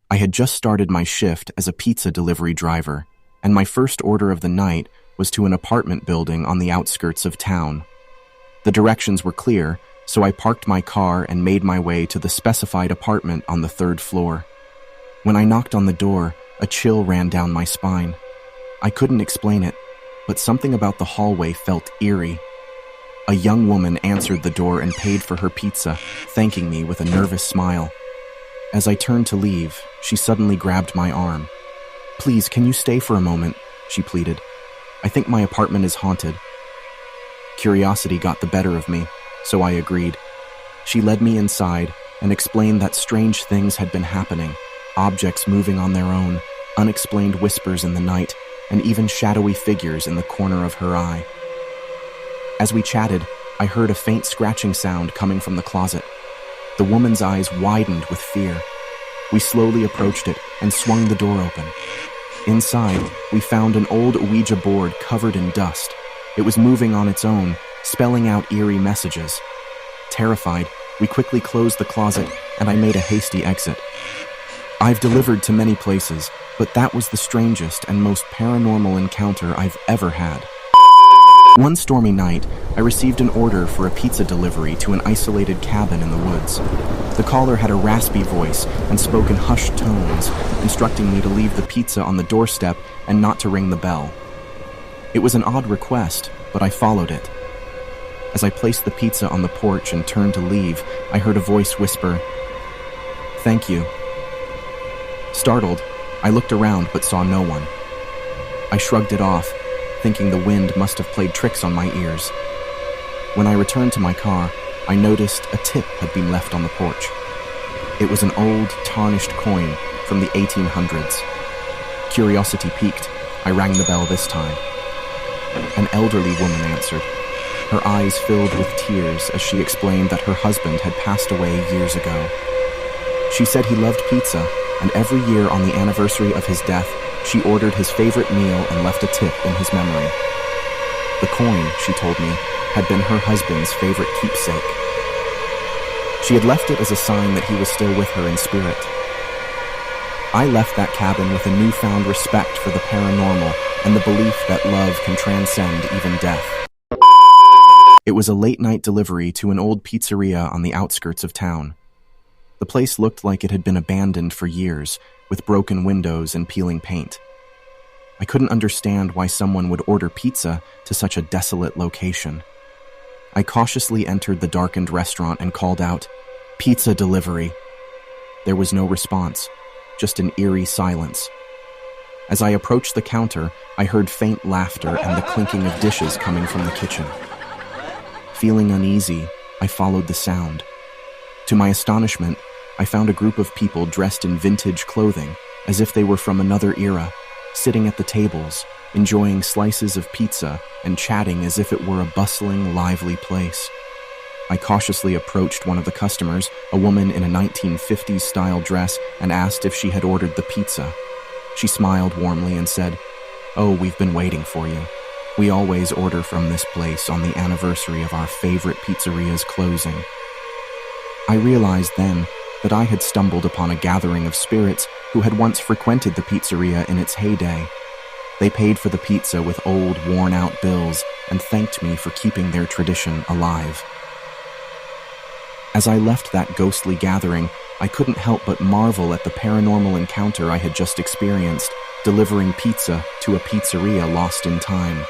I had just started my shift as a pizza delivery driver, and my first order of the night was to an apartment building on the outskirts of town. The directions were clear, so I parked my car and made my way to the specified apartment on the 3rd floor. When I knocked on the door, a chill ran down my spine. I couldn't explain it, but something about the hallway felt eerie. A young woman answered the door and paid for her pizza, thanking me with a nervous smile. As I turned to leave, she suddenly grabbed my arm. "Please, can you stay for a moment?" she pleaded. "I think my apartment is haunted." Curiosity got the better of me, so I agreed. She led me inside and explained that strange things had been happening, objects moving on their own, unexplained whispers in the night, and even shadowy figures in the corner of her eye. As we chatted, I heard a faint scratching sound coming from the closet. The woman's eyes widened with fear. We slowly approached it and swung the door open. Inside, we found an old Ouija board covered in dust. It was moving on its own, spelling out eerie messages. Terrified, we quickly closed the closet and I made a hasty exit. I've delivered to many places, but that was the strangest and most paranormal encounter I've ever had. One stormy night, I received an order for a pizza delivery to an isolated cabin in the woods. The caller had a raspy voice and spoke in hushed tones, instructing me to leave the pizza on the doorstep and not to ring the bell. It was an odd request, but I followed it. As I placed the pizza on the porch and turned to leave, I heard a voice whisper, "Thank you." Startled, I looked around but saw no one. I shrugged it off, thinking the wind must have played tricks on my ears. When I returned to my car, I noticed a tip had been left on the porch. It was an old, tarnished coin from the 1800s. Curiosity piqued, I rang the bell this time. An elderly woman answered. Her eyes filled with tears as she explained that her husband had passed away years ago. She said he loved pizza, and every year on the anniversary of his death, she ordered his favorite meal and left a tip in his memory. The coin, she told me, had been her husband's favorite keepsake. She had left it as a sign that he was still with her in spirit. I left that cabin with a newfound respect for the paranormal and the belief that love can transcend even death. It was a late-night delivery to an old pizzeria on the outskirts of town. The place looked like it had been abandoned for years, with broken windows and peeling paint. I couldn't understand why someone would order pizza to such a desolate location. I cautiously entered the darkened restaurant and called out, "Pizza delivery." There was no response, just an eerie silence. As I approached the counter, I heard faint laughter and the clinking of dishes coming from the kitchen. Feeling uneasy, I followed the sound. To my astonishment, I found a group of people dressed in vintage clothing, as if they were from another era, sitting at the tables, enjoying slices of pizza and chatting as if it were a bustling, lively place. I cautiously approached one of the customers, a woman in a 1950s-style dress, and asked if she had ordered the pizza. She smiled warmly and said, "Oh, we've been waiting for you. We always order from this place on the anniversary of our favorite pizzeria's closing." I realized then that I had stumbled upon a gathering of spirits who had once frequented the pizzeria in its heyday. They paid for the pizza with old, worn-out bills and thanked me for keeping their tradition alive. As I left that ghostly gathering, I couldn't help but marvel at the paranormal encounter I had just experienced, delivering pizza to a pizzeria lost in time.